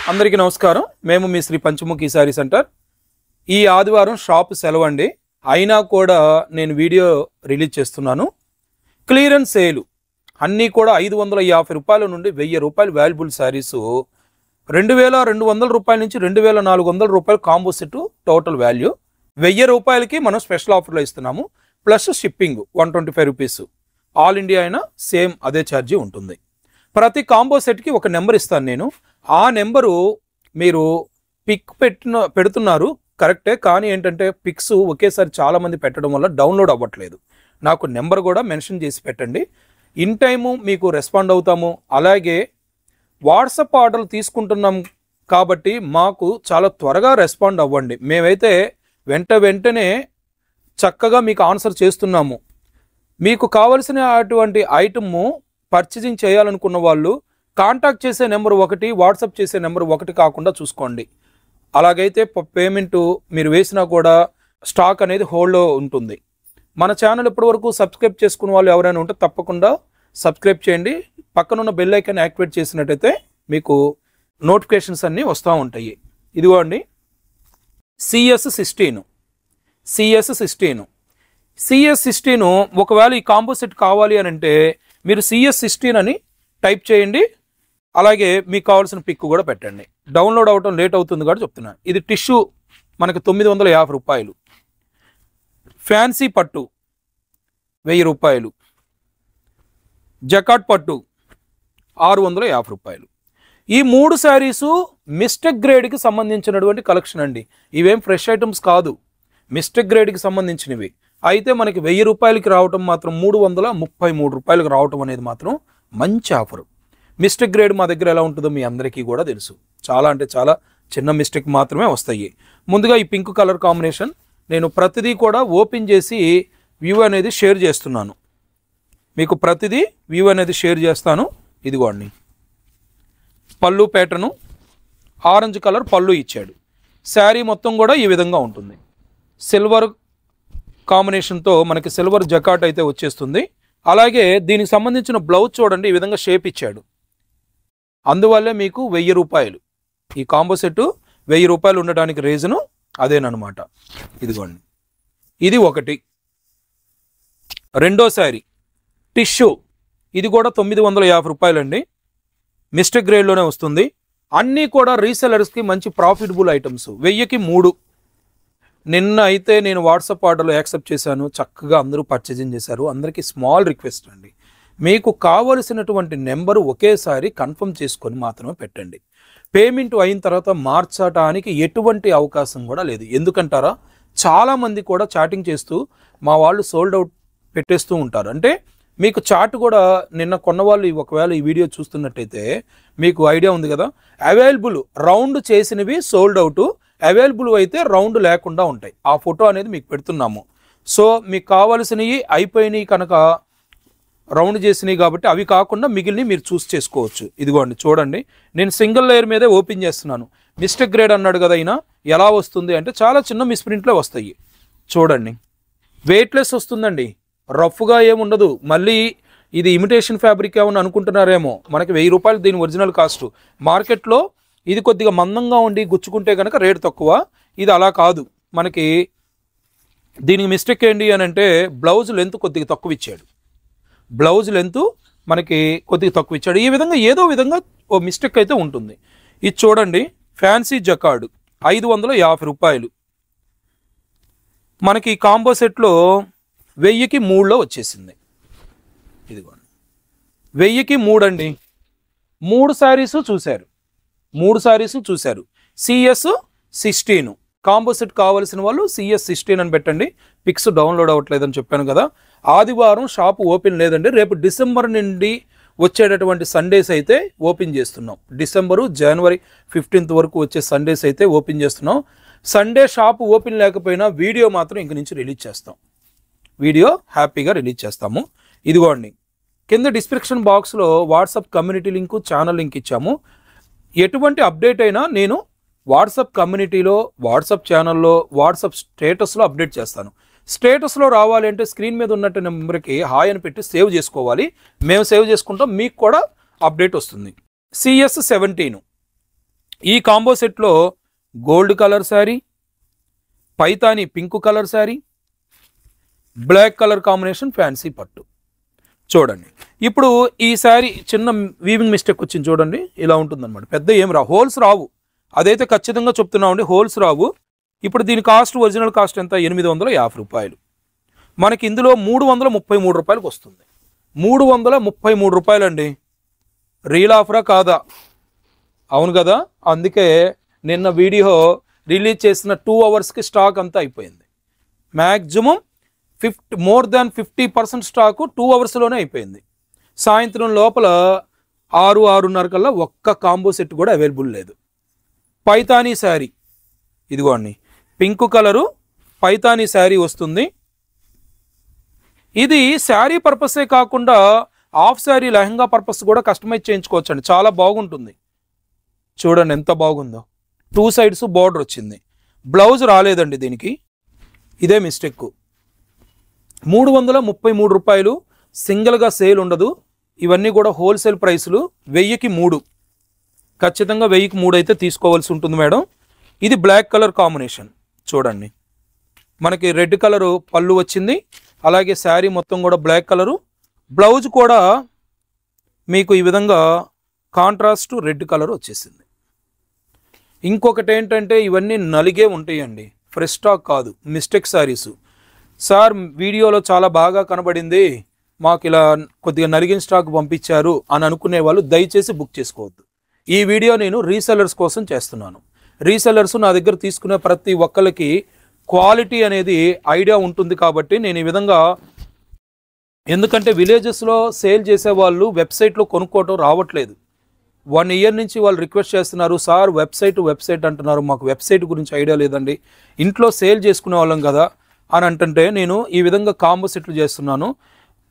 అందరికీ నమస్కారం. మేము మీ శ్రీ పంచముఖి సారీ సెంటర్. ఈ ఆదివారం షాప్ సెలవు అండి, అయినా కూడా నేను వీడియో రిలీజ్ చేస్తున్నాను. క్లియరెన్స్ సేల్ అన్నీ కూడా 550 రూపాయల నుండి 1000 రూపాయలు వాల్యుబుల్ శారీస్ 2200 రూపాయల నుంచి 2400 రూపాయలు కాంబో సెట్ టోటల్ వాల్యూ. 1000 రూపాయలకి మనం స్పెషల్ ఆఫర్లో ఇస్తున్నాము. Plus shipping 125 rupees. All India అయినా సేమ్ అదే ఛార్జీ ఉంటుంది. ప్రతి కాంబో సెట్కి ఒక నెంబర్ ఇస్తాను నేను. ఆ నెంబరు మీరు పిక్ పెడుతున్నారు కరెక్టే, కానీ ఏంటంటే పిక్స్ ఒకేసారి చాలామంది పెట్టడం వల్ల డౌన్లోడ్ అవ్వట్లేదు. నాకు నెంబర్ కూడా మెన్షన్ చేసి పెట్టండి. ఇన్ టైము మీకు రెస్పాండ్ అవుతాము. అలాగే వాట్సాప్ ఆర్డర్లు తీసుకుంటున్నాం కాబట్టి మాకు చాలా త్వరగా రెస్పాండ్ అవ్వండి. మేమైతే వెంటనే చక్కగా మీకు ఆన్సర్ చేస్తున్నాము. మీకు కావలసిన అటువంటి ఐటమ్ పర్చేజింగ్ చేయాలనుకున్న వాళ్ళు కాంటాక్ట్ చేసే నెంబర్ ఒకటి, వాట్సాప్ చేసే నెంబర్ ఒకటి కాకుండా చూసుకోండి. అలాగైతే పేమెంట్ మీరు వేసినా కూడా స్టాక్ అనేది హోల్డ్లో ఉంటుంది. మన ఛానల్ ఇప్పటివరకు సబ్స్క్రైబ్ చేసుకున్న వాళ్ళు ఎవరైనా ఉంటే తప్పకుండా సబ్స్క్రైబ్ చేయండి. పక్కనున్న బెల్ ఐకాన్ యాక్టివేట్ చేసినట్టయితే మీకు నోటిఫికేషన్స్ అన్నీ వస్తూ ఉంటాయి. ఇదిగో అండి, CS16 ఒకవేళ ఈ కాంబో సెట్ కావాలి అని అంటే మీరు CS16 అని టైప్ చేయండి. అలాగే మీకు కావాల్సిన పిక్ కూడా పెట్టండి. డౌన్లోడ్ అవ్వటం లేట్ అవుతుంది కాబట్టి చెప్తున్నాను. ఇది టిష్యూ మనకు 950 రూపాయలు. ఫ్యాన్సీ పట్టు 1000 రూపాయలు. జకాట్ పట్టు 650 రూపాయలు. ఈ 3 శారీసు మిస్టేక్ గ్రేడ్కి సంబంధించినటువంటి కలెక్షన్ అండి. ఇవేం ఫ్రెష్ ఐటమ్స్ కాదు, మిస్టేక్ గ్రేడ్కి సంబంధించినవి. అయితే మనకి 1000 రూపాయలకి రావటం మాత్రం 333 రూపాయలకి రావటం అనేది మాత్రం మంచి ఆఫర్. మిస్టేక్ గ్రేడ్ మా దగ్గర ఎలా ఉంటుందో మీ అందరికీ కూడా తెలుసు. చాలా అంటే చాలా చిన్న మిస్టేక్ మాత్రమే వస్తాయి. ముందుగా ఈ పింక్ కలర్ కాంబినేషన్ నేను ప్రతిదీ కూడా ఓపెన్ చేసి వ్యూ అనేది షేర్ చేస్తున్నాను. మీకు ప్రతిదీ వ్యూ అనేది షేర్ చేస్తాను. ఇదిగోండి, పళ్ళు ప్యాటర్ను ఆరెంజ్ కలర్ పళ్ళు ఇచ్చాడు. శారీ మొత్తం కూడా ఈ విధంగా ఉంటుంది. సిల్వర్ కాంబినేషన్తో మనకి సిల్వర్ జకాట్ అయితే వచ్చేస్తుంది. అలాగే దీనికి సంబంధించిన బ్లౌజ్ చూడండి, ఈ విధంగా షేప్ ఇచ్చాడు. అందువల్లే మీకు 1000 రూపాయలు. ఈ కాంబో సెట్ 1000 రూపాయలు ఉండడానికి రీజను అదేనమాట. ఇదిగోండి, ఇది ఒకటి. రెండో శారీ టిష్యూ, ఇది కూడా 950 రూపాయలండి. మిస్టేక్ గ్రేడ్లోనే వస్తుంది. అన్నీ కూడా రీసెలర్స్కి మంచి ప్రాఫిటబుల్ ఐటమ్స్. 1000కి 3. నిన్న అయితే నేను వాట్సాప్ ఆర్డర్లో యాక్సెప్ట్ చేశాను. చక్కగా అందరూ పర్చేజింగ్ చేశారు. అందరికీ స్మాల్ రిక్వెస్ట్ అండి, మీకు కావలసినటువంటి నెంబరు ఒకేసారి కన్ఫర్మ్ చేసుకొని మాత్రమే పెట్టండి. పేమెంట్ అయిన తర్వాత మార్చడానికి ఎటువంటి అవకాశం కూడా లేదు. ఎందుకంటారా, చాలామంది కూడా చాటింగ్ చేస్తూ మా వాళ్ళు సోల్డ్ అవుట్ పెట్టేస్తూ ఉంటారు. అంటే మీకు చాట్ కూడా నిన్న కొన్న వాళ్ళు ఒకవేళ ఈ వీడియో చూస్తున్నట్టయితే మీకు ఐడియా ఉంది కదా, అవైలబుల్ రౌండ్ చేసినవి సోల్డ్ అవుట్, అవైలబుల్ అయితే రౌండ్ లేకుండా ఉంటాయి. ఆ ఫోటో అనేది మీకు పెడుతున్నాము. సో మీకు కావాల్సినవి అయిపోయినాయి కనుక రౌండ్ చేసినాయి కాబట్టి అవి కాకుండా మిగిలినవి మీరు చూస్ చేసుకోవచ్చు. ఇదిగోండి చూడండి, నేను సింగిల్ లేయర్ మీదే ఓపెన్ చేస్తున్నాను. మిస్టేక్ గ్రేడ్ అన్నాడు కదా అయినా, ఎలా వస్తుంది అంటే చాలా చిన్న మిస్ప్రింట్లో వస్తాయి. చూడండి, వెయిట్లెస్ వస్తుందండి, రఫ్గా ఏముండదు. మళ్ళీ ఇది ఇమిటేషన్ ఫ్యాబ్రిక్ ఏమని అనుకుంటున్నారేమో. మనకి 1000 రూపాయలు దీని ఒరిజినల్ కాస్ట్. మార్కెట్లో ఇది కొద్దిగా మందంగా ఉండి గుచ్చుకుంటే కనుక రేటు తక్కువ. ఇది అలా కాదు. మనకి దీనికి మిస్టేక్ ఏంటి అని అంటే బ్లౌజ్ లెంత్ కొద్దిగా తక్కువ ఇచ్చాడు. బ్లౌజ్ లెంత్ మనకి కొద్దిగా తక్కువ ఇచ్చాడు. ఈ విధంగా ఏదో విధంగా ఓ మిస్టేక్ అయితే ఉంటుంది. ఇది చూడండి, ఫ్యాన్సీ జకార్డ్ 550 రూపాయలు. మనకి కాంబో సెట్లో 1000కి 3లో వచ్చేసింది. ఇదిగోండి, 1000కి 3 అండి. 3 శారీస్ చూశారు. CS16 కాంబో సెట్ కావాల్సిన వాళ్ళు CS16 అని పెట్టండి. పిక్స్ డౌన్లోడ్ అవ్వట్లేదని చెప్పాను కదా. ఆదివారం షాపు ఓపెన్ లేదండి. రేపు డిసెంబర్ నుండి వచ్చేటటువంటి సండేస్ అయితే ఓపెన్ చేస్తున్నాం. డిసెంబరు జనవరి 15th వరకు వచ్చే సండేస్ అయితే ఓపెన్ చేస్తున్నాం. సండే షాపు ఓపెన్ లేకపోయినా వీడియో మాత్రం ఇంక నుంచి రిలీజ్ చేస్తాం. వీడియో హ్యాపీగా రిలీజ్ చేస్తాము. ఇదిగోండి, కింద డిస్క్రిప్షన్ బాక్స్లో WhatsApp community link, channel link ఇచ్చాము. ఎటువంటి అప్డేట్ అయినా నేను వాట్సాప్ కమ్యూనిటీలో, వాట్సాప్ ఛానల్లో, వాట్సాప్ స్టేటస్లో అప్డేట్ చేస్తాను. స్టేటస్లో రావాలి అంటే స్క్రీన్ మీద ఉన్నట్టు నెంబర్కి హాయ్ అని పెట్టి సేవ్ చేసుకోవాలి. మేము సేవ్ చేసుకుంటాం, మీకు కూడా అప్డేట్ వస్తుంది. CS17 ఈ కాంబో సెట్లో gold colour saree, Paithani pink colour saree, black colour combination fancy పట్టు. చూడండి ఇప్పుడు ఈ శారీ చిన్న వీవింగ్ మిస్టేక్ వచ్చింది చూడండి, ఇలా ఉంటుందన్నమాట. పెద్ద ఏం రావు, హోల్స్ రావు, అదైతే ఖచ్చితంగా చెప్తున్నామండి, హోల్స్ రావు. ఇప్పుడు దీని కాస్ట్ ఒరిజినల్ కాస్ట్ ఎంత? 850 రూపాయలు. మనకి ఇందులో 333 రూపాయలకు వస్తుంది. 333 రూపాయలు అండి. రీల్ ఆఫరా కాదా? అవును కదా, అందుకే నిన్న వీడియో రిలీజ్ చేసిన 2 అవర్స్కి స్టాక్ అంతా అయిపోయింది. మ్యాక్సిమం మోర్ దాన్ 50% స్టాకు 2 అవర్స్లోనే అయిపోయింది. సాయంత్రం లోపల 6-6:30 కల్లా ఒక్క కాంబో సెట్ కూడా అవైలబుల్ లేదు. పైతానీ శారీ ఇదిగోండి, పింక్ కలరు పైతానీ శారీ వస్తుంది. ఇది శారీ పర్పసే కాకుండా హాఫ్ శారీ లెహంగా పర్పస్ కూడా కస్టమైజ్ చేయించుకోవచ్చండి, చాలా బాగుంటుంది. చూడండి ఎంత బాగుందో, 2 సైడ్స్ బార్డర్ వచ్చింది. బ్లౌజ్ రాలేదండి దీనికి, ఇదే మిస్టేక్. 333 రూపాయలు, సింగిల్గా సేల్ ఉండదు. ఇవన్నీ కూడా హోల్సేల్ ప్రైసులు. 1000కి 3, ఖచ్చితంగా 1000కి 3 అయితే తీసుకోవాల్సి ఉంటుంది మేడం. ఇది బ్లాక్ కలర్ కాంబినేషన్. చూడండి మనకి రెడ్ కలరు పళ్ళు వచ్చింది, అలాగే శారీ మొత్తం కూడా బ్లాక్ కలరు. బ్లౌజ్ కూడా మీకు ఈ విధంగా కాంట్రాస్ట్ రెడ్ కలర్ వచ్చేసింది. ఇంకొకటి ఏంటంటే ఇవన్నీ నలిగే ఉంటాయండి, ఫ్రెష్ స్టాక్ కాదు, మిస్టేక్ శారీస్. సార్ వీడియోలో చాలా బాగా కనబడింది, మాకు ఇలా కొద్దిగా నలిగిన స్టాక్ పంపించారు అని అనుకునే వాళ్ళు దయచేసి బుక్ చేసుకోవద్దు. ఈ వీడియో నేను రీసెల్లర్స్ కోసం చేస్తున్నాను. రీసెల్లర్స్ నా దగ్గర తీసుకునే ప్రతి ఒక్కరికి క్వాలిటీ అనేది ఐడియా ఉంటుంది కాబట్టి నేను ఈ విధంగా, ఎందుకంటే విలేజెస్లో సేల్ చేసే వాళ్ళు వెబ్సైట్లో కొనుక్కోవటం రావట్లేదు. 1 ఇయర్ నుంచి వాళ్ళు రిక్వెస్ట్ చేస్తున్నారు, సార్ వెబ్సైట్ అంటున్నారు, మాకు వెబ్సైట్ గురించి ఐడియా లేదండి, ఇంట్లో సేల్ చేసుకునే వాళ్ళం కదా అని అంటుంటే నేను ఈ విధంగా కాంబో సెట్లు చేస్తున్నాను.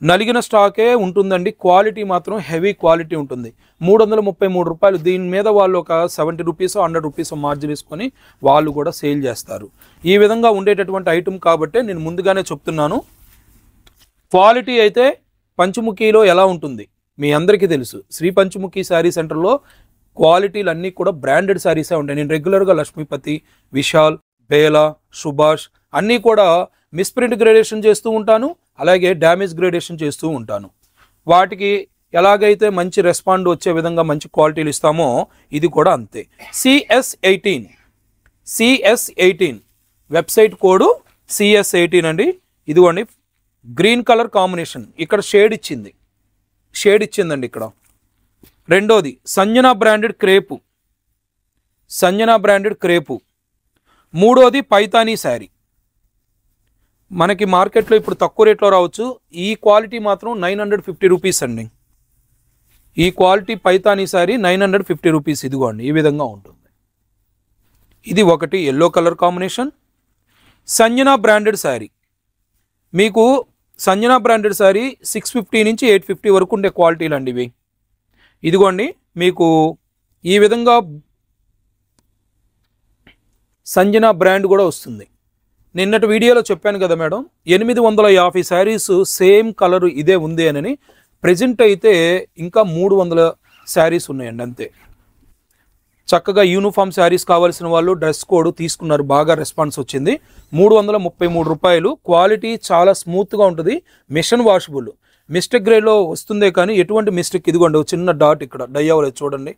నలిగిన స్టాకే ఉంటుందండి, క్వాలిటీ మాత్రం హెవీ క్వాలిటీ ఉంటుంది. 333 రూపాయలు. దీని మీద వాళ్ళు ఒక 70 రూపీస్ 100 రూపీస్ మార్జిన్ వేసుకొని వాళ్ళు కూడా సేల్ చేస్తారు. ఈ విధంగా ఉండేటటువంటి ఐటమ్ కాబట్టి నేను ముందుగానే చెప్తున్నాను. క్వాలిటీ అయితే పంచముఖిలో ఎలా ఉంటుంది మీ అందరికీ తెలుసు. శ్రీ పంచముఖి శారీ సెంటర్లో క్వాలిటీలు అన్నీ కూడా బ్రాండెడ్ శారీసే ఉంటాయి. నేను రెగ్యులర్గా లక్ష్మీపతి, విశాల్, బేలా, సుభాష్ అన్నీ కూడా మిస్ప్రింట్ గ్రేడేషన్ చేస్తూ ఉంటాను, అలాగే డ్యామేజ్ గ్రేడేషన్ చేస్తూ ఉంటాను. వాటికి ఎలాగైతే మంచి రెస్పాండ్ వచ్చే విధంగా మంచి క్వాలిటీలు ఇస్తామో ఇది కూడా అంతే. CS18 వెబ్సైట్ కోడ్ CS18 అండి. ఇదిగోండి గ్రీన్ కలర్ కాంబినేషన్, ఇక్కడ షేడ్ ఇచ్చిందండి ఇక్కడ. రెండోది సంజనా బ్రాండెడ్ క్రేపు. మూడోది పైతానీ శారీ. మనకి మార్కెట్లో ఇప్పుడు తక్కువ రేట్లో రావచ్చు, ఈ క్వాలిటీ మాత్రం 950 రూపీస్ అండి. ఈ క్వాలిటీ పైతానీ శారీ 950 రూపీస్. ఇదిగోండి ఈ విధంగా ఉంటుంది. ఇది ఒకటి yellow colour combination. Sanjana branded sari, మీకు సంజనా బ్రాండెడ్ శారీ 650 నుంచి 850 వరకు ఉండే క్వాలిటీలు అండి ఇవి. ఇదిగోండి మీకు ఈ విధంగా సంజనా బ్రాండ్ కూడా వస్తుంది. నిన్నటి వీడియోలో చెప్పాను కదా మేడం, 850 శారీస్ సేమ్ కలరు ఇదే ఉంది అని. ప్రజెంట్ అయితే ఇంకా 300 శారీస్ ఉన్నాయండి అంతే. చక్కగా యూనిఫామ్ శారీస్ కావాల్సిన వాళ్ళు డ్రెస్ కోడ్ తీసుకున్నారు, బాగా రెస్పాన్స్ వచ్చింది. 333 రూపాయలు. క్వాలిటీ చాలా స్మూత్గా ఉంటుంది, మిషన్ వాషబుల్. మిస్టేక్ గ్రేడ్లో వస్తుందే కానీ ఎటువంటి మిస్టేక్, ఇదిగోండి చిన్న డాట్ ఇక్కడ డై అవ్వలేదు చూడండి.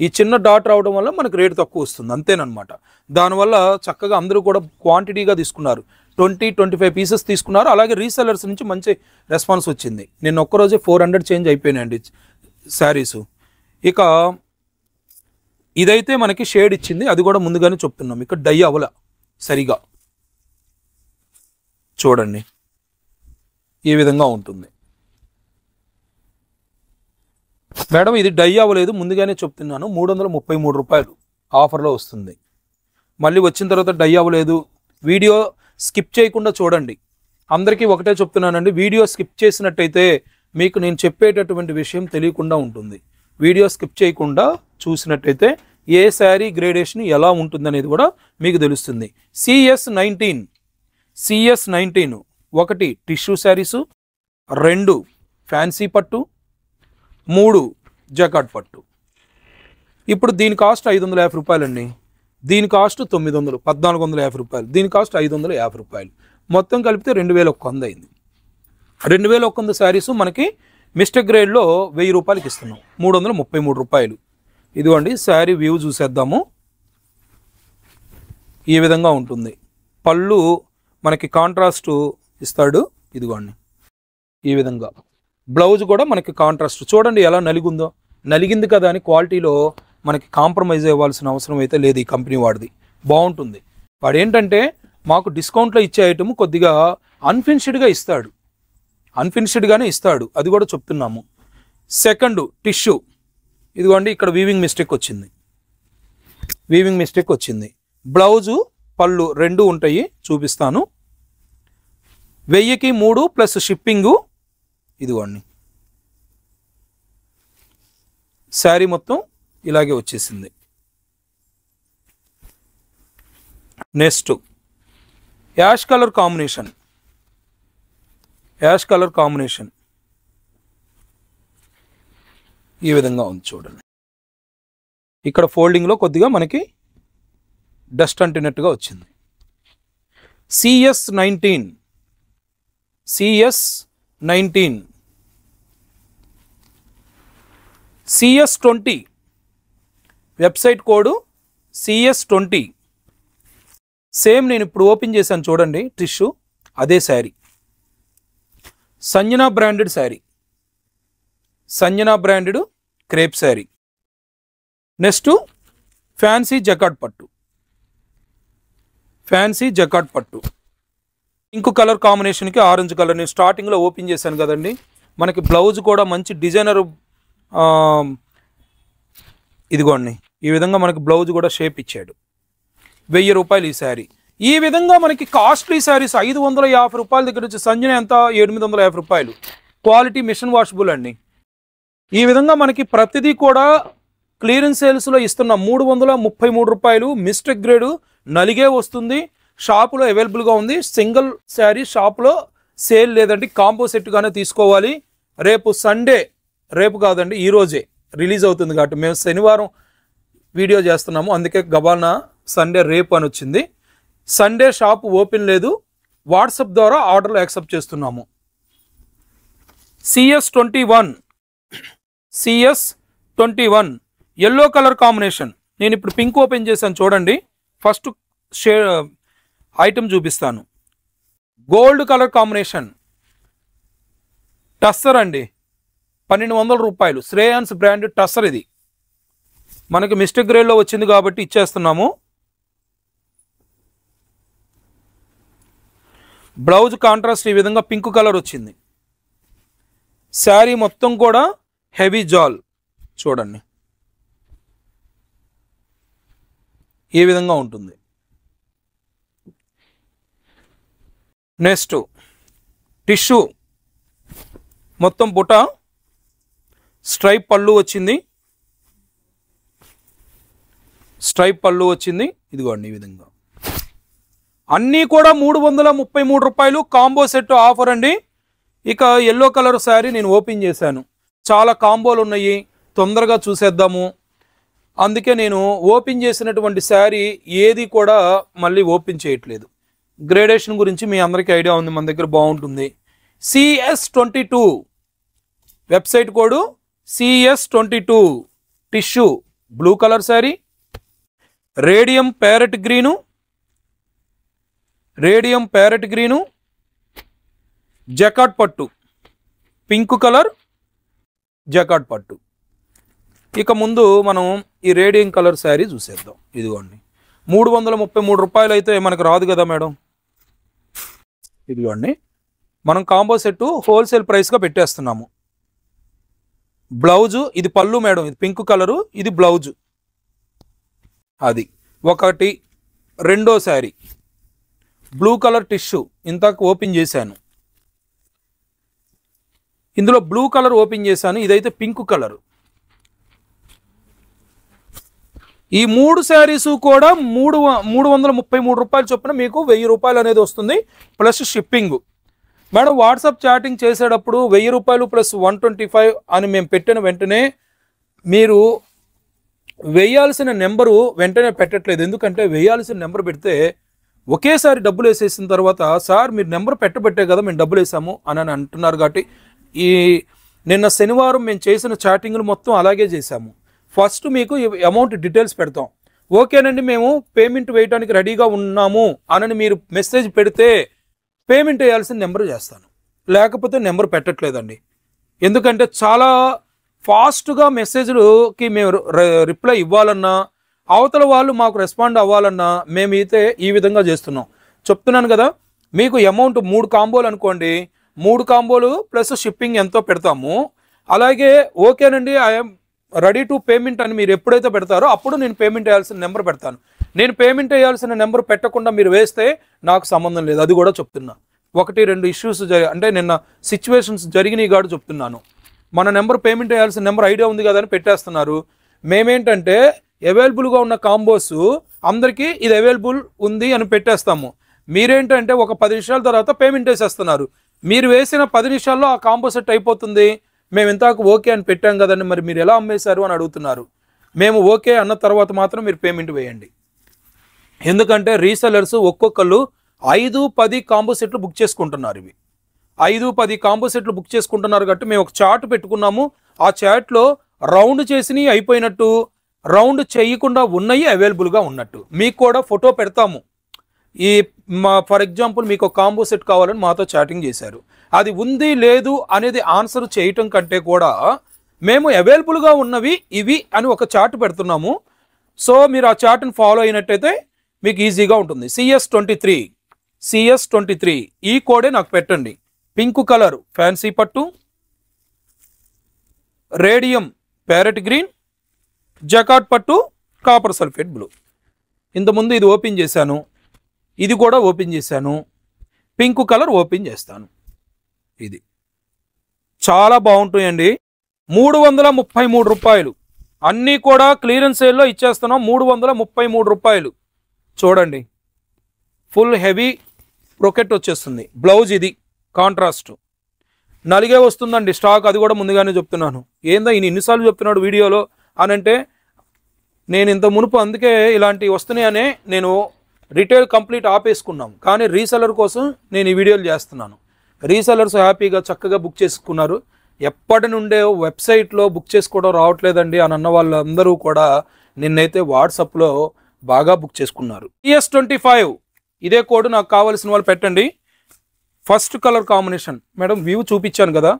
ఈ చిన్న డాట్ రావడం వల్ల మనకు రేటు తక్కువ వస్తుంది అంతేనమాట. దానివల్ల చక్కగా అందరూ కూడా క్వాంటిటీగా తీసుకున్నారు, 20-25 పీసెస్ తీసుకున్నారు. అలాగే రీసెల్లర్స్ నుంచి మంచి రెస్పాన్స్ వచ్చింది. నేను ఒక్కరోజే 400 చేంజ్ అయిపోయినాయండి శారీస్. ఇక ఇదైతే మనకి షేడ్ ఇచ్చింది, అది కూడా ముందుగానే చెప్తున్నాం. ఇక డై అవ్వల సరిగా, చూడండి ఈ విధంగా ఉంటుంది మేడం. ఇది డై అవ్వలేదు, ముందుగానే చెప్తున్నాను. 333 రూపాయలు ఆఫర్లో వస్తుంది. మళ్ళీ వచ్చిన తర్వాత డై అవ్వలేదు, వీడియో స్కిప్ చేయకుండా చూడండి. అందరికీ ఒకటే చెప్తున్నానండి, వీడియో స్కిప్ చేసినట్టయితే మీకు నేను చెప్పేటటువంటి విషయం తెలియకుండా ఉంటుంది. వీడియో స్కిప్ చేయకుండా చూసినట్టయితే ఏ శారీ గ్రేడేషన్ ఎలా ఉంటుందనేది కూడా మీకు తెలుస్తుంది. CS19 ఒకటి టిష్యూ శారీసు, 2 ఫ్యాన్సీ పట్టు, 3 జకాట్ పట్టు. ఇప్పుడు దీని కాస్ట్ 550 రూపాయలండి. దీని కాస్ట్ 900, 1450 రూపాయలు. దీని కాస్ట్ 550 రూపాయలు. మొత్తం కలిపితే 2100 అయింది. 2100 శారీస్ మనకి మిస్టర్ గ్రేడ్లో 1000 రూపాయలకి ఇస్తున్నాం. 333 రూపాయలు. ఇదిగోండి శారీ వ్యూ చూసేద్దాము. ఈ విధంగా ఉంటుంది. పళ్ళు మనకి కాంట్రాస్ట్ ఇస్తాడు. ఇదిగోండి ఈ విధంగా. బ్లౌజ్ కూడా మనకి కాంట్రాస్ట్ చూడండి ఎలా నలిగుందో. నలిగింది కదా అని క్వాలిటీలో మనకి కాంప్రమైజ్ అవ్వాల్సిన అవసరం అయితే లేదు. ఈ కంపెనీ వాడిది బాగుంటుంది. వాడు ఏంటంటే మాకు డిస్కౌంట్లో ఇచ్చే ఐటమ్ కొద్దిగా అన్ఫినిష్డ్గా ఇస్తాడు. అన్ఫినిష్డ్గానే ఇస్తాడు, అది కూడా చెప్తున్నాము. Second tissue. ఇదిగోండి ఇక్కడ వీవింగ్ మిస్టేక్ వచ్చింది. వీవింగ్ మిస్టేక్ వచ్చింది. బ్లౌజు పళ్ళు రెండు ఉంటాయి, చూపిస్తాను. 1000కి 3 ప్లస్ షిప్పింగు. ఇదిగోండి శారీ మొత్తం ఇలాగే వచ్చేసింది. Next ash colour combination. Ash colour combination ఈ విధంగా ఉంది చూడండి. ఇక్కడ ఫోల్డింగ్లో కొద్దిగా మనకి డస్ట్ అంటినట్టుగా వచ్చింది. CS19 CS20 website code CS20. Same నేను ఇప్పుడు ఓపెన్ చేశాను చూడండి టిష్యూ, అదే saree. Sanjana branded saree, Sanjana branded crepe saree. Next fancy jacquard పట్టు. ఫ్యాన్సీ జకాట్ పట్టు పింక్ కలర్ కాంబినేషన్కి ఆరెంజ్ కలర్. నేను స్టార్టింగ్లో ఓపెన్ చేశాను కదండి. మనకి బ్లౌజ్ కూడా మంచి డిజైనర్. ఇదిగోండి ఈ విధంగా మనకి బ్లౌజ్ కూడా షేప్ ఇచ్చాడు. 1000 రూపాయలు ఈ శారీ. ఈ విధంగా మనకి కాస్ట్లీ శారీస్ 550 రూపాయల దగ్గర నుంచి సంజన ఎంత 850 రూపాయలు. క్వాలిటీ మిషన్ వాషబుల్ అండి. ఈ విధంగా మనకి ప్రతిదీ కూడా క్లియరెన్స్ సేల్స్లో ఇస్తున్న 333 రూపాయలు. మిస్టర్ గ్రేడ్ నలిగే వస్తుంది. షాపులో అవైలబుల్గా ఉంది. సింగిల్ శారీ షాపులో సేల్ లేదండి, కాంబో సెట్గానే తీసుకోవాలి. రేపు సండే, రేపు కాదండి ఈరోజే రిలీజ్ అవుతుంది కాబట్టి మేము శనివారం వీడియో చేస్తున్నాము, అందుకే గబానా సండే రేపు అని వచ్చింది. సండే షాప్ ఓపెన్ లేదు. వాట్సాప్ ద్వారా ఆర్డర్లు యాక్సెప్ట్ చేస్తున్నాము. CS21 yellow colour combination. నేను ఇప్పుడు పింక్ ఓపెన్ చేశాను చూడండి. ఫస్ట్ ఐటమ్ చూపిస్తాను. గోల్డ్ కలర్ కాంబినేషన్ టస్సర్ అండి. 1200 రూపాయలు. శ్రేయాన్స్ బ్రాండ్ టస్సర్. ఇది మనకి మిస్టర్ గ్రేడ్లో వచ్చింది కాబట్టి ఇచ్చేస్తున్నాము. బ్లౌజ్ కాంట్రాస్ట్ ఈ విధంగా పింక్ కలర్ వచ్చింది. శారీ మొత్తం కూడా హెవీ జాల్ చూడండి ఈ విధంగా ఉంటుంది. నెక్స్ట్ టిష్యూ మొత్తం బుట్ట స్ట్రైప్ పళ్ళు వచ్చింది. స్ట్రైప్ పళ్ళు వచ్చింది. ఇదిగోండి ఈ విధంగా అన్నీ కూడా 333 రూపాయలు. కాంబో సెట్ ఆఫర్ అండి. ఇక ఎల్లో కలర్ శారీ నేను ఓపెన్ చేశాను. చాలా కాంబోలు ఉన్నాయి, తొందరగా చూసేద్దాము. అందుకే నేను ఓపెన్ చేసినటువంటి శారీ ఏది కూడా మళ్ళీ ఓపెన్ చేయట్లేదు. గ్రేడేషన్ గురించి మీ అందరికీ ఐడియా ఉంది, మన దగ్గర బాగుంటుంది. CS22 website code CS22. Tissue blue colour saree. Radium parrot green jacquard పట్టు పింక్ కలర్ జకాట్ పట్టు. ఇక ముందు మనం ఈ రేడియం కలర్ శారీ చూసేద్దాం. ఇదిగోండి 333 రూపాయలు అయితే మనకు రాదు కదా మేడం. ఇదిగోండి మనం కాంబో సెట్ హోల్సేల్ ప్రైస్గా పెట్టేస్తున్నాము. బ్లౌజు ఇది పళ్ళు మేడం, ఇది పింక్ కలరు, ఇది బ్లౌజు. అది ఒకటి. రెండో శారీ బ్లూ కలర్ టిష్యూ ఇంతకు ఓపెన్ చేశాను. ఇందులో బ్లూ కలర్ ఓపెన్ చేశాను. ఇదైతే పింక్ కలర్. ఈ 3 శారీస్ కూడా 333 రూపాయలు చొప్పున మీకు 1000 రూపాయలు అనేది వస్తుంది plus shipping. Madam WhatsApp chatting చేసేటప్పుడు 1000 రూపాయలు ప్లస్ 125 అని మేము పెట్టిన వెంటనే మీరు వేయాల్సిన నెంబరు వెంటనే పెట్టట్లేదు. ఎందుకంటే వేయాల్సిన నెంబర్ పెడితే ఒకేసారి డబ్బులు వేసేసిన తర్వాత సార్ మీరు నెంబర్ పెట్టబట్టే కదా మేము డబ్బులు వేసాము అని అంటున్నారు. కాబట్టి ఈ నిన్న శనివారం మేము చేసిన చాటింగ్లు మొత్తం అలాగే చేశాము. ఫస్ట్ మీకు అమౌంట్ డీటెయిల్స్ పెడతాం. ఓకేనండి మేము పేమెంట్ వేయడానికి రెడీగా ఉన్నాము అని మీరు మెసేజ్ పెడితే పేమెంట్ వేయాల్సిన నెంబర్ చేస్తాను, లేకపోతే నెంబర్ పెట్టట్లేదండి. ఎందుకంటే చాలా ఫాస్ట్గా మెసేజ్లకి మేము రిప్లై ఇవ్వాలన్నా అవతల వాళ్ళు మాకు రెస్పాండ్ అవ్వాలన్నా మేమైతే ఈ విధంగా చేస్తున్నాం. చెప్తున్నాను కదా, మీకు అమౌంట్ 3 కాంబోలు అనుకోండి, 3 కాంబోలు ప్లస్ షిప్పింగ్ ఎంతో పెడతాము. అలాగే ఓకేనండి ఐఎమ్ రెడీ టు పేమెంట్ అని మీరు ఎప్పుడైతే పెడతారో అప్పుడు నేను పేమెంట్ వేయాల్సిన నెంబర్ పెడతాను. నేను పేమెంట్ వేయాల్సిన నెంబర్ పెట్టకుండా మీరు వేస్తే నాకు సంబంధం లేదు. అది కూడా చెప్తున్నా. 1-2 ఇష్యూస్ అంటే నిన్న సిచ్యువేషన్స్ జరిగినాయి కాబట్టి చెప్తున్నాను. మన నెంబర్ పేమెంట్ వేయాల్సిన నెంబర్ ఐడియా ఉంది కదా అని పెట్టేస్తున్నారు. మేమేంటంటే అవైలబుల్గా ఉన్న కాంబోస్ అందరికీ ఇది అవైలబుల్ ఉంది అని పెట్టేస్తాము. మీరేంటంటే ఒక 10 నిమిషాల తర్వాత పేమెంట్ వేసేస్తున్నారు. మీరు వేసిన 10 నిమిషాల్లో ఆ కాంబో సెట్ అయిపోతుంది. మేము ఇంతకు ఓకే అని పెట్టాం కదండి, మరి మీరు ఎలా అమ్మేశారు అని అడుగుతున్నారు. మేము ఓకే అన్న తర్వాత మాత్రం మీరు పేమెంట్ వేయండి. ఎందుకంటే రీసెలర్స్ ఒక్కొక్కళ్ళు 5-10 కాంబో సెట్లు బుక్ చేసుకుంటున్నారు. ఇవి 5-10 కాంబో సెట్లు బుక్ చేసుకుంటున్నారు. కాబట్టి మేము ఒక చార్ట్ పెట్టుకున్నాము. ఆ చార్ట్లో రౌండ్ చేసినవి అయిపోయినట్టు, రౌండ్ చేయకుండా ఉన్నవి అవైలబుల్గా ఉన్నట్టు మీకు కూడా ఫోటో పెడతాము. ఈ ఫర్ ఎగ్జాంపుల్ మీకు ఒక కాంబో సెట్ కావాలని మాతో చాటింగ్ చేశారు. అది ఉంది లేదు అనేది ఆన్సర్ చేయటం కంటే కూడా మేము అవైలబుల్గా ఉన్నవి ఇవి అని ఒక చార్ట్ పెడుతున్నాము. సో మీరు ఆ చార్ట్ని ఫాలో అయినట్టయితే మీకు ఈజీగా ఉంటుంది. CS23 ఈ కోడే నాకు పెట్టండి. పింక్ కలర్ ఫ్యాన్సీ పట్టు, రేడియం ప్యారెట్ గ్రీన్, జకాట్ పట్టు, కాపర్ సల్ఫేట్ బ్లూ. ఇంతకుముందు ఇది ఓపెన్ చేశాను, ఇది కూడా ఓపెన్ చేశాను. పింక్ కలర్ ఓపెన్ చేస్తాను. ఇది చాలా బాగుంటాయండి. 333 రూపాయలు. అన్నీ కూడా క్లియరెన్స్ సేల్లో ఇచ్చేస్తున్నాం. 333 రూపాయలు. చూడండి, ఫుల్ హెవీ బ్రోకెట్ వచ్చేస్తుంది. బ్లౌజ్ ఇది కాంట్రాస్ట్ నలిగే వస్తుందండి స్టాక్. అది కూడా ముందుగానే చెప్తున్నాను. ఏందా ఈయన ఇన్నిసార్లు చెప్తున్నాడు వీడియోలో అని అంటే, నేను ఇంత మునుపు అందుకే ఇలాంటివి వస్తున్నాయనే నేను రిటైల్ కంప్లీట్ ఆపేసుకున్నాం. కానీ రీసెలర్ కోసం నేను ఈ వీడియోలు చేస్తున్నాను. రీసెలర్స్ హ్యాపీగా చక్కగా బుక్ చేసుకున్నారు. ఎప్పటి నుండే వెబ్సైట్లో బుక్ చేసుకోవడం రావట్లేదండి అని అన్న వాళ్ళందరూ కూడా నిన్నైతే వాట్సాప్లో బాగా బుక్ చేసుకున్నారు. CS25 ఇదే కోడ్ నాకు కావాల్సిన వాళ్ళు పెట్టండి. First colour combination madam view చూపించాను కదా.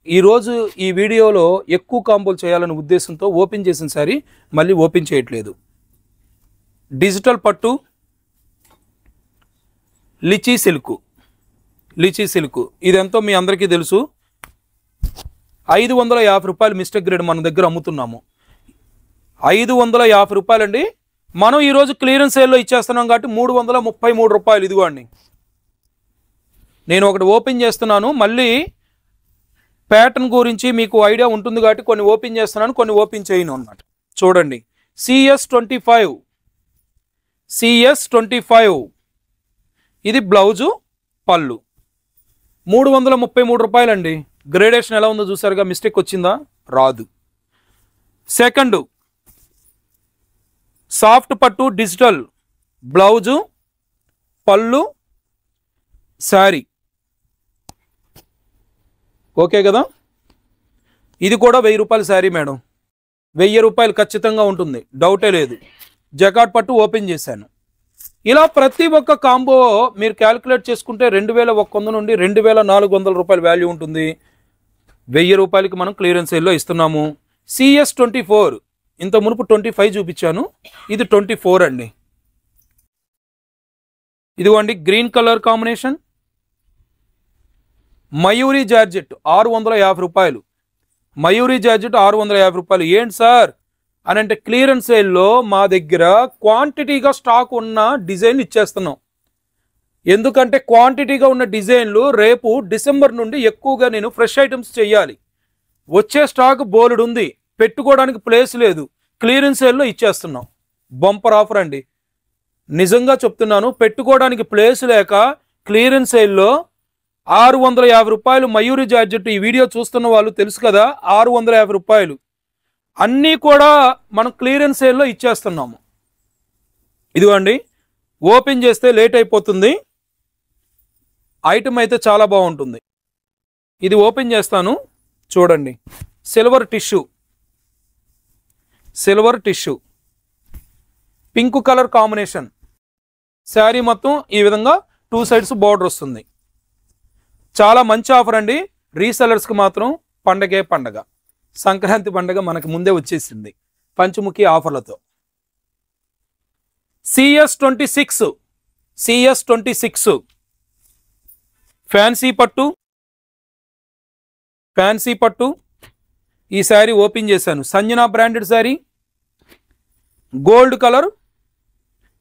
ఈరోజు ఈ వీడియోలో ఎక్కువ కాంబోలు చేయాలనే ఉద్దేశంతో ఓపెన్ చేసిన సారీ మళ్ళీ ఓపెన్ చేయట్లేదు. డిజిటల్ పట్టు, లిచీ సిల్క్ ఇదెంతో మీ అందరికీ తెలుసు. 550 రూపాయలు మిస్టేక్ గ్రేడ్ మన దగ్గర అమ్ముతున్నాము. 550 రూపాయలండి. మనం ఈరోజు క్లియరెన్స్ సేల్లో ఇచ్చేస్తున్నాం కాబట్టి 333 రూపాయలు. ఇదిగోండి, నేను ఒకటి ఓపెన్ చేస్తున్నాను. మళ్ళీ ప్యాటర్న్ గురించి మీకు ఐడియా ఉంటుంది కాబట్టి కొన్ని ఓపెన్ చేస్తున్నాను, కొన్ని ఓపెన్ చేయను అన్నమాట. చూడండి, CS25 ఇది బ్లౌజు పళ్ళు. 333 రూపాయలండి. గ్రేడేషన్ ఎలా ఉందో చూసారుగా. మిస్టేక్ వచ్చిందా? రాదు. సెకండ్ సాఫ్ట్ పట్టు డిజిటల్ బ్లౌజు పళ్ళు శారీ. ఓకే కదా. ఇది కూడా 1000 రూపాయల శారీ మేడం. 1000 రూపాయలు ఖచ్చితంగా ఉంటుంది, డౌటే లేదు. జకాట్ పట్టు ఓపెన్ చేశాను. ఇలా ప్రతి ఒక్క కాంబో మీరు క్యాలిక్యులేట్ చేసుకుంటే 2100 నుండి 2400 రూపాయల వాల్యూ ఉంటుంది. 1000 రూపాయలకి మనం క్లియరెన్స్ సేల్లో ఇస్తున్నాము. CS24 ఇంత మునుపు 25 చూపించాను, ఇది 24 అండి. ఇదిగోండి green colour combination. Mayuri georgette 650 రూపాయలు. మయూరి జార్జెట్ 650 రూపాయలు. ఏంటి సార్ అని అంటే, క్లియరెన్స్ సేల్లో మా దగ్గర క్వాంటిటీగా స్టాక్ ఉన్న డిజైన్ ఇచ్చేస్తున్నాం. ఎందుకంటే క్వాంటిటీగా ఉన్న డిజైన్లు రేపు డిసెంబర్ నుండి ఎక్కువగా నేను ఫ్రెష్ ఐటమ్స్ చేయాలి. వచ్చే స్టాక్ బోలెడు ఉంది, పెట్టుకోవడానికి ప్లేస్ లేదు. క్లియరెన్స్ సేల్లో ఇచ్చేస్తున్నాం. బంపర్ ఆఫర్ అండి, నిజంగా చెప్తున్నాను. పెట్టుకోవడానికి ప్లేస్ లేక క్లియరెన్స్ సేల్లో 650 రూపాయలు మయూరి జార్జెట్. ఈ వీడియో చూస్తున్న వాళ్ళు తెలుసు కదా, 650 రూపాయలు. అన్నీ కూడా మనం క్లియరెన్స్ సేల్లో ఇచ్చేస్తున్నాము. ఇదిగోండి, ఓపెన్ చేస్తే లేట్ అయిపోతుంది. ఐటమ్ అయితే చాలా బాగుంటుంది. ఇది ఓపెన్ చేస్తాను చూడండి. Silver tissue pink colour combination. Sari మొత్తం ఈ విధంగా 2 సైడ్స్ బార్డర్ వస్తుంది. చాలా మంచి ఆఫర్ అండి. రీసెలర్స్కి మాత్రం పండగే పండగ. సంక్రాంతి పండగ మనకు ముందే వచ్చేసింది పంచముఖి ఆఫర్లతో. CS26 ఫ్యాన్సీ పట్టు. ఈ శారీ ఓపెన్ చేశాను. Sanjana branded saree, gold colour.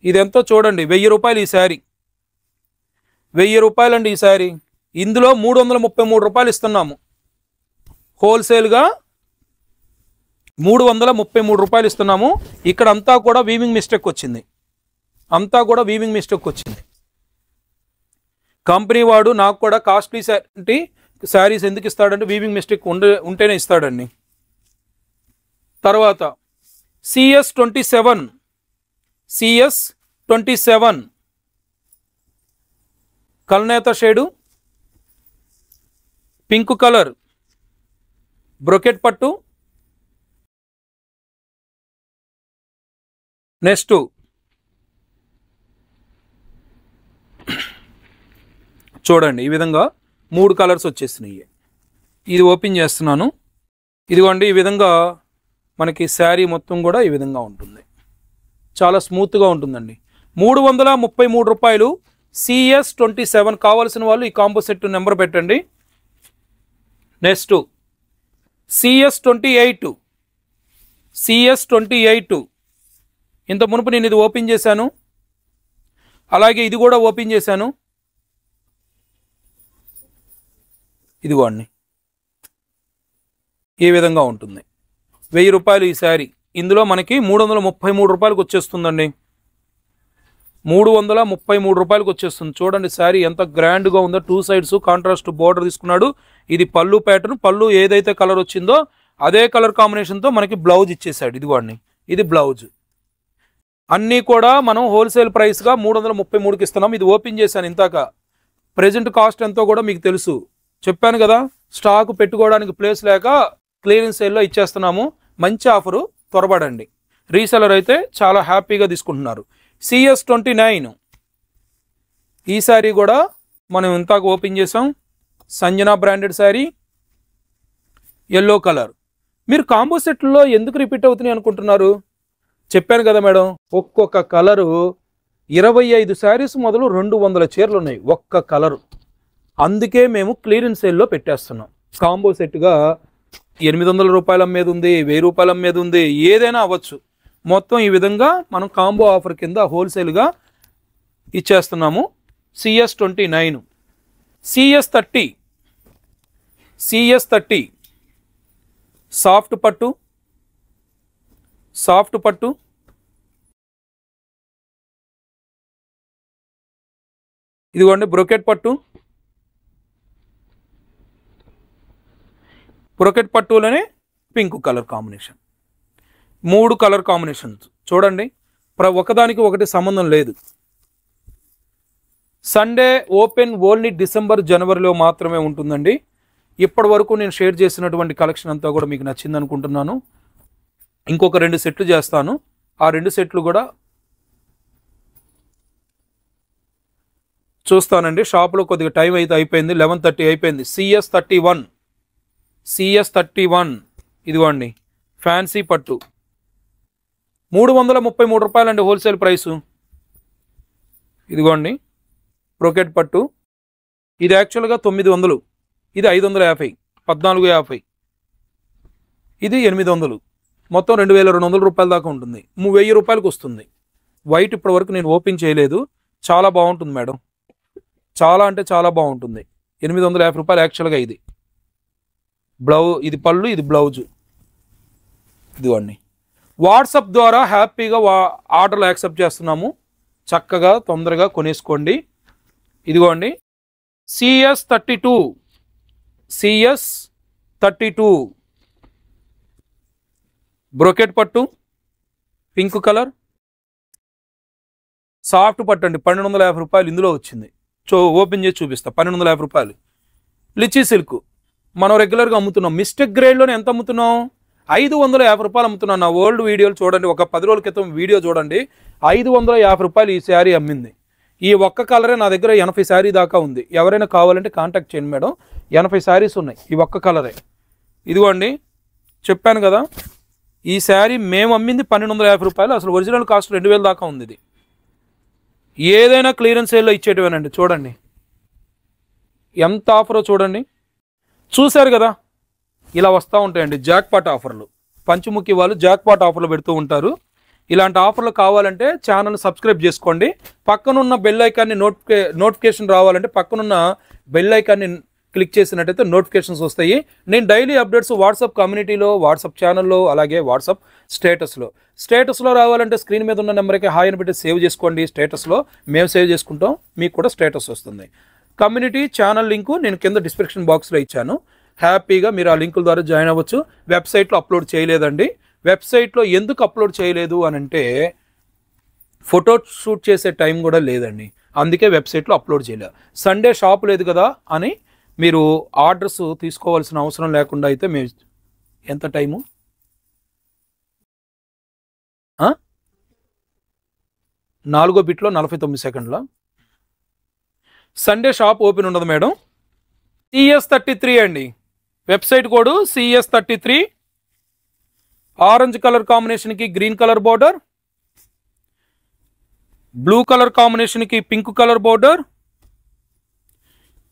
ఇదెంతో చూడండి, 1000 రూపాయలు ఈ శారీ. 1000 రూపాయలండి ఈ శారీ. ఇందులో 333 రూపాయలు ఇస్తున్నాము. హోల్సేల్గా 333 రూపాయలు ఇస్తున్నాము. ఇక్కడ అంతా కూడా వీవింగ్ మిస్టేక్ వచ్చింది. కంపెనీ వాడు నాకు కూడా కాస్ట్లీ శారీస్ ఎందుకు ఇస్తాడంటే వీవింగ్ మిస్టేక్ ఉంటేనే ఇస్తాడండి. తర్వాత CS27 కల్నేత షేడు, పింక్ కలర్, బ్రొకెట్ పట్టు. నెక్స్ట్ చూడండి, ఈ విధంగా 3 కలర్స్ వచ్చేసినాయి. ఇది ఓపెన్ చేస్తున్నాను. ఇదిగోండి, ఈ విధంగా మనకి శారీ మొత్తం కూడా ఈ విధంగా ఉంటుంది. చాలా స్మూత్గా ఉంటుందండి. 333 రూపాయలు. CS27 కావాల్సిన వాళ్ళు ఈ కాంబో సెట్ నెంబర్ పెట్టండి. నెక్స్ట్ CS28 ఇంత మునుపు నేను ఇది ఓపెన్ చేశాను. అలాగే ఇది కూడా ఓపెన్ చేశాను. ఇదిగోండి, ఈ విధంగా ఉంటుంది. 1000 రూపాయలు ఈ శారీ. ఇందులో మనకి 333 రూపాయలకు వచ్చేస్తుందండి. 333 రూపాయలకు వచ్చేస్తుంది. చూడండి శారీ ఎంత గ్రాండ్గా ఉందో. 2 సైడ్స్ కాంట్రాస్ట్ బోర్డర్ తీసుకున్నాడు. ఇది పళ్ళు ప్యాటర్న్. పళ్ళు ఏదైతే కలర్ వచ్చిందో అదే కలర్ కాంబినేషన్తో మనకి బ్లౌజ్ ఇచ్చేసాడు. ఇదిగోండి, ఇది బ్లౌజ్. అన్నీ కూడా మనం హోల్సేల్ ప్రైస్గా 333కి ఇస్తున్నాం. ఇది ఓపెన్ చేశాను ఇంతాక. ప్రెజెంట్ కాస్ట్ ఎంతో కూడా మీకు తెలుసు, చెప్పాను కదా. స్టాక్ పెట్టుకోవడానికి ప్లేస్ లేక క్లియరెన్స్ సేల్లో ఇచ్చేస్తున్నాము. మంచి ఆఫరు, త్వరపడండి. రీసెలర్ అయితే చాలా హ్యాపీగా తీసుకుంటున్నారు. CS29 ఈ శారీ కూడా మనం ఇంతాక ఓపెన్ చేసాం. Sanjana branded sari, yellow colour. మీరు కాంబో సెట్లో ఎందుకు రిపీట్ అవుతున్నాయి అనుకుంటున్నారు? చెప్పాను కదా మేడం, ఒక్కొక్క కలరు 25 శారీస్ మొదలు 200 చీరలు ఉన్నాయి ఒక్క కలరు. అందుకే మేము క్లియరెన్స్ సేల్లో పెట్టేస్తున్నాం. కాంబో సెట్గా 800 రూపాయల మీద ఉంది, 1000 రూపాయల మీద ఉంది, ఏదైనా అవ్వచ్చు. మొత్తం ఈ విధంగా మనం కాంబో ఆఫర్ కింద హోల్సేల్గా ఇచ్చేస్తున్నాము. CS29 CS30 సాఫ్ట్ పట్టు. ఇదిగోండి, బ్రొకెట్ పట్టులోనే pink colour combination. 3 colour combinations చూడండి. ఒకదానికి ఒకటి సంబంధం లేదు. సండే ఓపెన్ ఓన్లీ డిసెంబర్ జనవరిలో మాత్రమే ఉంటుందండి. ఇప్పటి వరకు నేను షేర్ చేసినటువంటి కలెక్షన్ అంతా కూడా మీకు నచ్చింది అనుకుంటున్నాను. ఇంకొక 2 సెట్లు చేస్తాను. ఆ 2 సెట్లు కూడా చూస్తానండి. షాప్లో కొద్దిగా టైం అయితే అయిపోయింది, 11:30 అయిపోయింది. CS31 ఇదిగోండి, ఫ్యాన్సీ పట్టు. 333 రూపాయలండి హోల్సేల్ ప్రైసు. ఇదిగోండి, బ్రొకెట్ పట్టు. ఇది యాక్చువల్గా 900, ఇది 550, 1450, ఇది 800. మొత్తం 2200 రూపాయల దాకా ఉంటుంది. 1000 రూపాయలకు వస్తుంది. వైట్ ఇప్పటి వరకు నేను ఓపెన్ చేయలేదు. చాలా బాగుంటుంది మేడం, చాలా అంటే చాలా బాగుంటుంది. 850 రూపాయలు యాక్చువల్గా. ఇది ఇది పళ్ళు, ఇది బ్లౌజు. ఇదిగోండి, వాట్సాప్ ద్వారా హ్యాపీగా ఆర్డర్లు యాక్సెప్ట్ చేస్తున్నాము. చక్కగా తొందరగా కొనేసుకోండి. ఇదిగోండి, CS32 బ్రోకెట్ పట్టు పింక్ కలర్, సాఫ్ట్ పట్టు అండి 1250 రూపాయలు ఇందులో వచ్చింది. ఓపెన్ చేసి చూపిస్తా. 1250 రూపాయలు. లిచీ సిల్క్ మనం రెగ్యులర్గా అమ్ముతున్నాం. మిస్టేక్ గ్రేడ్లోనే ఎంత అమ్ముతున్నాం? 550 రూపాయలు అమ్ముతున్నాం. నా ఓల్డ్ వీడియోలు చూడండి, ఒక 10 రోజుల క్రితం వీడియో చూడండి. 550 రూపాయలు ఈ శారీ అమ్మింది. ఈ ఒక్క కలరే నా దగ్గర 80 శారీ దాకా ఉంది. ఎవరైనా కావాలంటే కాంటాక్ట్ చేయండి మేడం. 80 శారీస్ ఉన్నాయి ఈ ఒక్క కలరే. ఇదిగోండి చెప్పాను కదా, ఈ శారీ మేము అమ్మింది 1250 రూపాయలు. అసలు ఒరిజినల్ కాస్ట్ 2000 దాకా ఉంది. ఇది ఏదైనా క్లియరెన్స్ సేల్లో ఇచ్చేటివేనండి. చూడండి ఎంత ఆఫరో చూడండి. చూశారు కదా, ఇలా వస్తూ ఉంటాయండి జాక్పాట్ ఆఫర్లు. పంచముఖి వాళ్ళు జాక్పాట్ ఆఫర్లు పెడుతూ ఉంటారు. ఇలాంటి ఆఫర్లు కావాలంటే ఛానల్ సబ్స్క్రైబ్ చేసుకోండి. పక్కనున్న బెల్ ఐకాన్ని నోటిఫికేషన్ రావాలంటే పక్కనున్న బెల్ ఐకాన్ని క్లిక్ చేసినట్టయితే నోటిఫికేషన్స్ వస్తాయి. నేను డైలీ అప్డేట్స్ వాట్సాప్ కమ్యూనిటీలో, వాట్సాప్ ఛానల్లో, అలాగే వాట్సాప్ స్టేటస్లో రావాలంటే స్క్రీన్ మీద ఉన్న నెంబర్కి హాయ్ అని పెట్టి సేవ్ చేసుకోండి. స్టేటస్లో మేము సేవ్ చేసుకుంటాం, మీకు కూడా స్టేటస్ వస్తుంది. కమ్యూనిటీ ఛానల్ లింకు నేను కింద డిస్క్రిప్షన్ బాక్స్లో ఇచ్చాను. హ్యాపీగా మీరు ఆ లింకుల ద్వారా జాయిన్ అవ్వచ్చు. వెబ్సైట్లో అప్లోడ్ చేయలేదండి. వెబ్సైట్లో ఎందుకు అప్లోడ్ చేయలేదు అని అంటే ఫోటో షూట్ చేసే టైం కూడా లేదండి, అందుకే వెబ్సైట్లో అప్లోడ్ చేయలేదు. సండే షాప్ లేదు కదా అని మీరు ఆర్డర్స్ తీసుకోవాల్సిన అవసరం లేకుండా అయితే మేము ఎంత టైము 4వ బిట్లో 49 సెకండ్ల. సండే షాప్ ఓపెన్ ఉండదు మేడం. CS33 అండి website code CS33. Orange colour కాంబినేషన్కి green colour border, blue colour కాంబినేషన్కి pink colour border,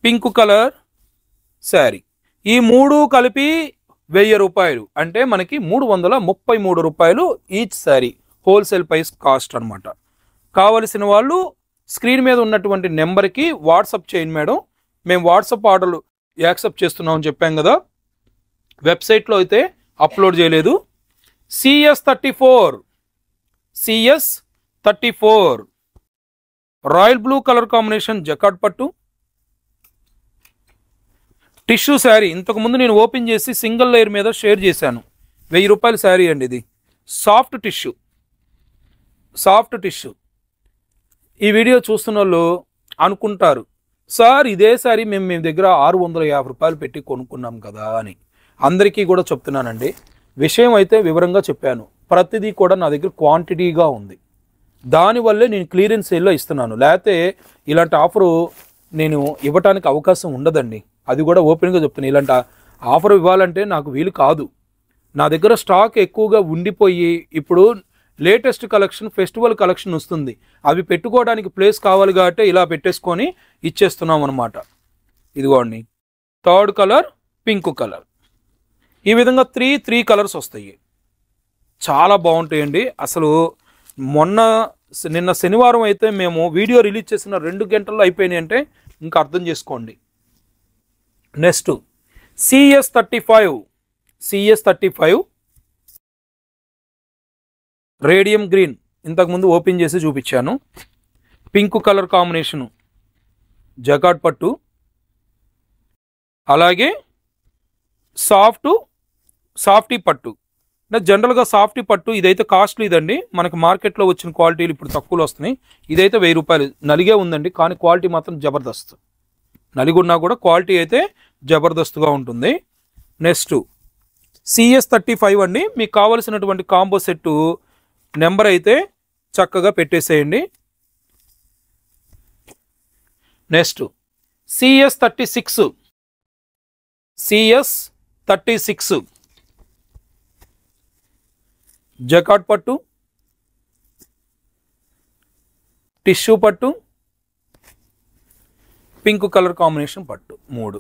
pink colour saree. ఈ మూడు కలిపి 1000 రూపాయలు అంటే మనకి 333 రూపాయలు each saree. Wholesale price cost అనమాట. కావలసిన వాళ్ళు స్క్రీన్ మీద ఉన్నటువంటి నెంబర్కి వాట్సాప్ చేయండి మేడం. మేము వాట్సాప్ ఆర్డర్లు యాక్సెప్ట్ చేస్తున్నామని చెప్పాం కదా. వెబ్సైట్లో అయితే అప్లోడ్ చేయలేదు. CS34 royal blue colour combination jacquard పట్టు టిష్యూ శారీ. ఇంతకుముందు నేను ఓపెన్ చేసి సింగిల్ లేయర్ మీద షేర్ చేశాను. 1000 రూపాయల శారీ అండి ఇది. Soft tissue. ఈ వీడియో చూస్తున్న వాళ్ళు అనుకుంటారు, సార్ ఇదే శారీ మేము మీ దగ్గర 650 రూపాయలు పెట్టి కొనుక్కున్నాం కదా అని. అందరికీ కూడా చెప్తున్నానండి, విషయం అయితే వివరంగా చెప్పాను. ప్రతిదీ కూడా నా దగ్గర క్వాంటిటీగా ఉంది. దానివల్లే నేను క్లియరెన్స్ సేల్లో ఇస్తున్నాను. లేకపోతే ఇలాంటి ఆఫరు నేను ఇవ్వటానికి అవకాశం ఉండదండి. అది కూడా ఓపెన్గా చెప్తున్నాను. ఇలాంటి ఆఫర్ ఇవ్వాలంటే నాకు వీలు కాదు. నా దగ్గర స్టాక్ ఎక్కువగా ఉండిపోయి ఇప్పుడు లేటెస్ట్ కలెక్షన్, ఫెస్టివల్ కలెక్షన్ వస్తుంది. అవి పెట్టుకోవడానికి ప్లేస్ కావాలి కాబట్టి ఇలా పెట్టేసుకొని ఇచ్చేస్తున్నాం అనమాట. ఇదిగోండి 3rd కలర్ పింక్ కలర్. ఈ విధంగా 3 కలర్స్ వస్తాయి. చాలా బాగుంటాయండి. అసలు నిన్న శనివారం అయితే మేము వీడియో రిలీజ్ చేసిన 2 గంటల్లో అయిపోయినాయి అంటే ఇంకా అర్థం చేసుకోండి. Next CS35 radium green. ఇంతకుముందు ఓపెన్ చేసి చూపించాను. పింక్ కలర్ కాంబినేషను జకాట్ పట్టు, అలాగే సాఫ్టీ పట్టు. జనరల్గా సాఫ్టీ పట్టు ఇదైతే కాస్ట్లీ ఇదండి. మనకి మార్కెట్లో వచ్చిన క్వాలిటీలు ఇప్పుడు తక్కువలో వస్తున్నాయి. ఇదైతే 1000 రూపాయలు. నలిగే ఉందండి కానీ క్వాలిటీ మాత్రం జబర్దస్త్. నలిగున్నా కూడా క్వాలిటీ అయితే జబర్దస్త్గా ఉంటుంది. నెక్స్ట్ CS35 అండి. మీకు కావలసినటువంటి కాంబో సెట్టు నెంబర్ అయితే చక్కగా పెట్టేసేయండి. నెక్స్ట్ CS36 జకాట్ పట్టు, టిష్యూ పట్టు, పింక్ కలర్ కాంబినేషన్ పట్టు. 3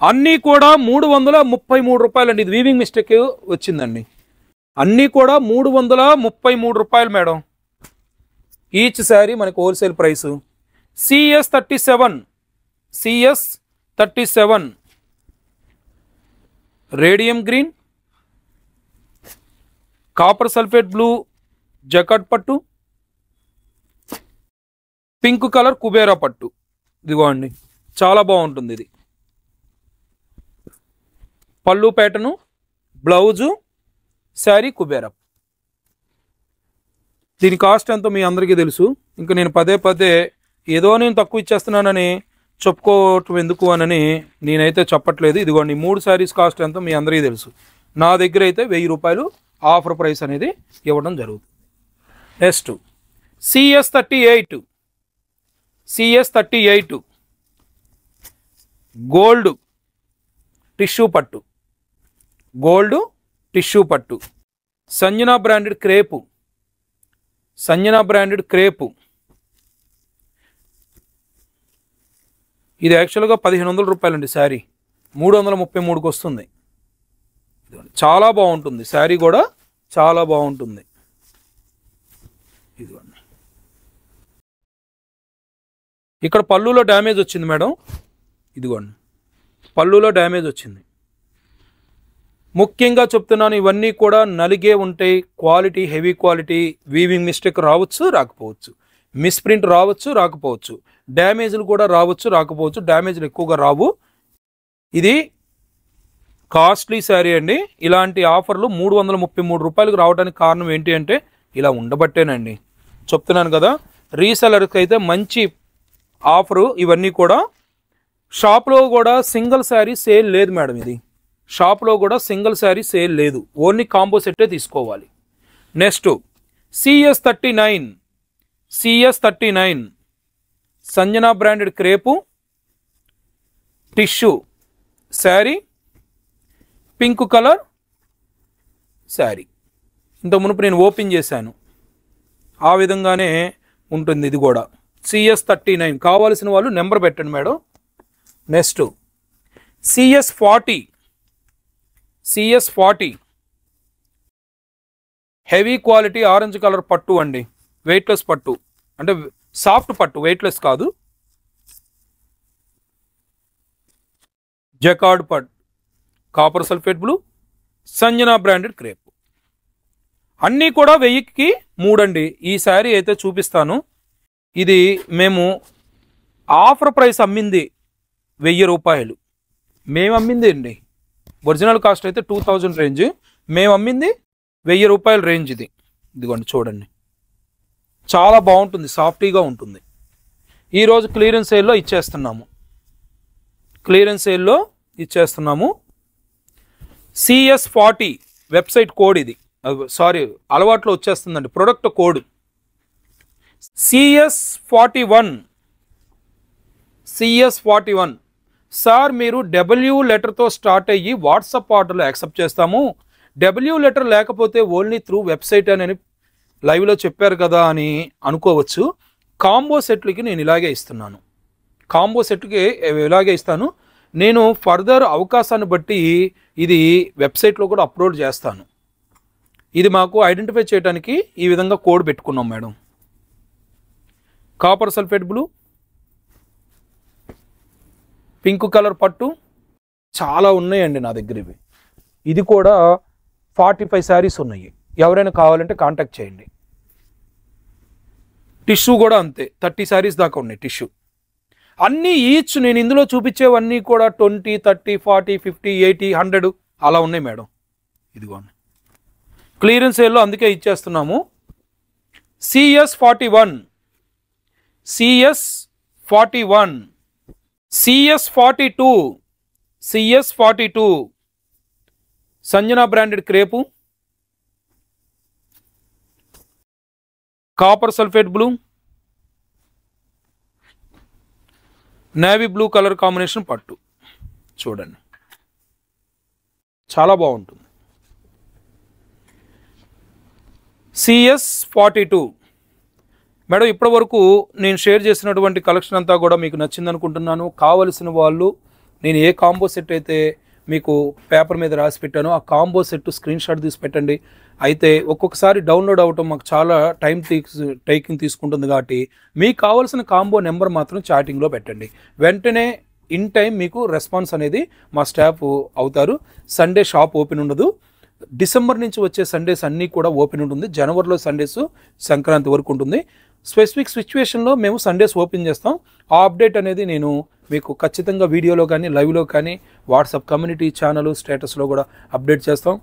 అన్నీ కూడా 333 రూపాయలు అండి. ఇది వీవింగ్ మిస్టేక్ వచ్చిందండి. అన్నీ కూడా 333 రూపాయలు మేడం. ఈచ్ శారీ మనకు wholesale price. CS37 radium green, copper sulphate blue jacquard పట్టు, పింక్ కలర్ కుబేరా పట్టు. ఇదిగోండి చాలా బాగుంటుంది. ఇది పళ్ళు ప్యాటర్ను, బ్లౌజు, శారీ కుబేరా. దీని కాస్ట్ ఎంతో మీ అందరికీ తెలుసు. ఇంకా నేను పదే పదే ఏదో నేను తక్కువ ఇచ్చేస్తున్నానని చెప్పుకోవటం ఎందుకు అని నేనైతే చెప్పట్లేదు. ఇదిగోండి 3 శారీస్ కాస్ట్ ఎంతో మీ అందరికీ తెలుసు. నా దగ్గర అయితే 1000 రూపాయలు ఆఫర్ ప్రైస్ అనేది ఇవ్వడం జరుగుతుంది. నెక్స్ట్ CS38 గోల్డ్ టిష్యూ పట్టు సంజనా బ్రాండెడ్ క్రేపు ఇది యాక్చువల్గా 1500 రూపాయలండి శారీ, 333కి వస్తుంది. చాలా బాగుంటుంది శారీ కూడా, చాలా బాగుంటుంది. ఇదిగోండి ఇక్కడ పళ్ళులో డ్యామేజ్ వచ్చింది మేడం. ఇదిగోండి పళ్ళులో డ్యామేజ్ వచ్చింది. ముఖ్యంగా చెప్తున్నాను, ఇవన్నీ కూడా నలిగే ఉంటాయి. Quality heavy quality, weaving mistake రావచ్చు రాకపోవచ్చు, మిస్ప్రింట్ రావచ్చు రాకపోవచ్చు, డ్యామేజ్లు కూడా రావచ్చు రాకపోవచ్చు. డ్యామేజ్లు ఎక్కువగా రావు. ఇది కాస్ట్లీ శారీ అండి. ఇలాంటి ఆఫర్లు 333 రూపాయలకు రావడానికి కారణం ఏంటి అంటే ఇలా ఉండబట్టేనండి. చెప్తున్నాను కదా, రీసెలర్కి అయితే మంచి ఆఫరు. ఇవన్నీ కూడా షాప్లో కూడా సింగిల్ శారీ సేల్ లేదు మేడం. ఇది షాప్లో కూడా సింగిల్ శారీ సేల్ లేదు, ఓన్లీ కాంబో సెట్టే తీసుకోవాలి. Next CS39 Sanjana branded crepe tissue sari, pink colour sari. ఇంత మునుపు నేను ఓపెన్ చేశాను, ఆ విధంగానే ఉంటుంది. ఇది కూడా CS39 కావాల్సిన వాళ్ళు నెంబర్ పెట్టండి madam. Next CS40 heavy quality orange colour పట్టు అండి. వెయిట్లెస్ పట్టు అంటే సాఫ్ట్ పట్టు, వెయిట్లెస్ కాదు. జకార్డ్ పట్టు, copper sulphate blue, Sanjana branded crepe. అన్నీ కూడా 1000కి 3 అండి. ఈ శారీ అయితే చూపిస్తాను. ఇది మేము ఆఫర్ ప్రైస్ అమ్మింది 1000 రూపాయలు. మేము అమ్మింది అండి ఒరిజినల్ కాస్ట్ అయితే 2000 రేంజ్, మేము అమ్మింది 1000 రూపాయల రేంజ్. ఇదిగోండి చూడండి, చాలా బాగుంటుంది, సాఫ్టీగా ఉంటుంది. ఈరోజు క్లియరెన్స్ సేల్లో ఇచ్చేస్తున్నాము. CS40 వెబ్సైట్ కోడ్ ఇది, సారీ అలవాట్లో వచ్చేస్తుందండి ప్రొడక్ట్ కోడ్. CS41 సార్ మీరు W లెటర్తో స్టార్ట్ అయ్యి వాట్సాప్ ఆర్డర్లో యాక్సెప్ట్ చేస్తాము, W లెటర్ లేకపోతే ఓన్లీ త్రూ వెబ్సైట్ అని లైవ్లో చెప్పారు కదా అని అనుకోవచ్చు. కాంబో సెట్లకి నేను ఇలాగే ఇస్తాను. నేను ఫర్దర్ అవకాశాన్ని బట్టి ఇది వెబ్సైట్లో కూడా అప్లోడ్ చేస్తాను. ఇది మాకు ఐడెంటిఫై చేయడానికి ఈ విధంగా కోడ్ పెట్టుకున్నాం madam. Copper sulphate blue, pink colour పట్టు చాలా ఉన్నాయండి నా దగ్గర. ఇది కూడా 45 శారీస్ ఉన్నాయి. ఎవరైనా కావాలంటే కాంటాక్ట్ చేయండి. టిష్యూ కూడా అంతే, 30 శారీస్ దాకా ఉన్నాయి టిష్యూ. అన్నీ ఈచ్ నేను ఇందులో చూపించేవన్నీ కూడా 20, 30, 40, 50, 80, 100 అలా ఉన్నాయి మేడం. ఇదిగోండి క్లియరెన్స్ సేల్లో అందుకే ఇచ్చేస్తున్నాము. CS41 CS42 Sanjana branded crepe, copper sulphate blue, navy blue colour combination పట్టు. చూడండి చాలా బాగుంటుంది. CS42 మేడం, ఇప్పటి వరకు నేను షేర్ చేసినటువంటి కలెక్షన్ అంతా కూడా మీకు నచ్చింది అనుకుంటున్నాను. కావలసిన వాళ్ళు నేను ఏ కాంబో సెట్ అయితే మీకు పేపర్ మీద రాసి పెట్టానో ఆ కాంబో సెట్ స్క్రీన్ షాట్ తీసి పెట్టండి. అయితే ఒక్కొక్కసారి డౌన్లోడ్ అవ్వటం మాకు చాలా టైకింగ్ తీసుకుంటుంది కాబట్టి మీకు కావాల్సిన కాంబో నెంబర్ మాత్రం చాటింగ్లో పెట్టండి. వెంటనే ఇన్ టైం మీకు రెస్పాన్స్ అనేది మా స్టాఫ్ అవుతారు. సండే షాప్ ఓపెన్ ఉండదు. డిసెంబర్ నుంచి వచ్చే సండేస్ అన్నీ కూడా ఓపెన్ ఉంటుంది. జనవరిలో సండేస్ సంక్రాంతి వరకు ఉంటుంది. స్పెసిఫిక్ సిచ్యువేషన్లో మేము సండేస్ ఓపెన్ చేస్తాం. ఆ అప్డేట్ అనేది నేను మీకు ఖచ్చితంగా వీడియోలో కానీ లైవ్లో కానీ వాట్సాప్ కమ్యూనిటీ ఛానల్ స్టేటస్లో కూడా అప్డేట్ చేస్తాం.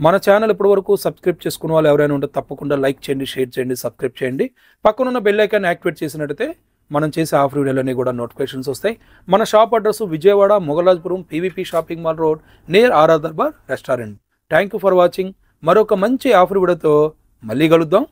మన ఛానల్ ఇప్పటివరకు సబ్స్క్రైబ్ చేసుకున్న వాళ్ళు ఎవరైనా ఉంటే తప్పకుండా లైక్ చేయండి, షేర్ చేయండి, సబ్స్క్రైబ్ చేయండి. పక్కనున్న బెల్ ఐకాన్ యాక్టివేట్ చేసినట్టయితే మనం చేసే ఆఫర్ వీడియోలన్నీ కూడా నోటిఫికేషన్స్ వస్తాయి. మన shop address Vijayawada Mogalrajapuram PVP shopping mall road near RR Darbar restaurant. Thank you for watching. మరొక మంచి ఆఫర్ వీడియోతో మళ్ళీ కలుద్దాం.